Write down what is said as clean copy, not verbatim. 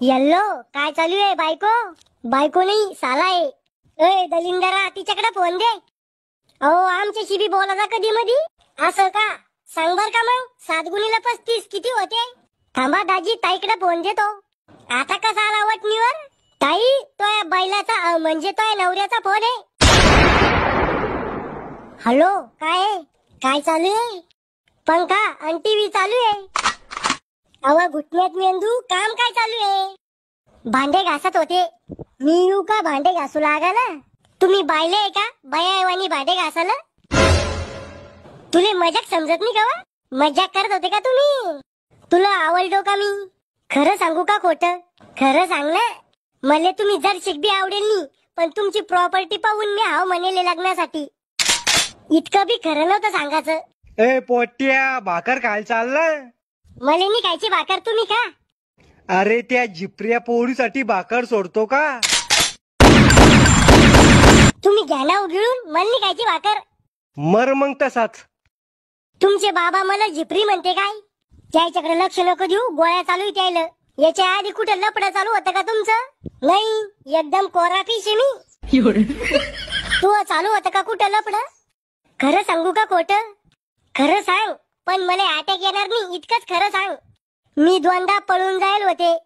Yellow काय चालू आहे बायको? बायको नाही साला आहे. ए दलिंदरा तिच्याकडे फोन दे. अहो आमच्याशी बी बोलायचा कधी मधी. असं का? सांग बर का मग 7 गुणिले 35 किती होते? थांबा दाजी ताईकडे फोन देतो. आता कसा आला वटणीवर? ताई तो या बैलाचा म्हणजे तो या नवऱ्याचा फोन आहे. हॅलो काय आहे? काय चालू आहे? पंखा आणि टीव्ही चालू आहे. अव घुटण्यात मेंदू काम काय चालू आहे? भांडे घासत होते. मी येऊ का भांडे घासू लागायला? तुम्ही बायले आहे का बायावानी भांडे घासायला? तुले मजाक समजत नाही का वा? मजाक करत होते का तुम्ही? तुला आवडलो का मी? खरं सांगू का खोटं? खरं सांग ना. मले तुम्ही जर शिकबी आवडेल नी पण तुमची प्रॉपर्टी पाहून मी हाव म्हणेले लग्नासाठी. इतकं बी खरं नव्हतं सांगायचं. ए पोट्या भाकर काय चाललाय? मले नी खायची भाकर तुम्ही का? अरे त्या जिप्रिया पोरीसाठी भाकर सोडतो का? तुम्ही घ्या ना उघडून मला नी खायची भाकर. मर मग तसाच. तुमचे बाबा मला झिपरी म्हणते काय? त्याच्याकडे लक्ष नको देऊ गोळ्या चालू त्याला. याच्या आधी कुठे लपडं चालू होतं का तुमचं? नाही एकदम कोरा फिश आहे मी. तू चालू होतं का कुठं लपडं? खरं सांगू का खोटं? खरं सांग पण मला अटॅक येणार नाही इतकंच खरं सांग. मी दोनदा पळून जायल होते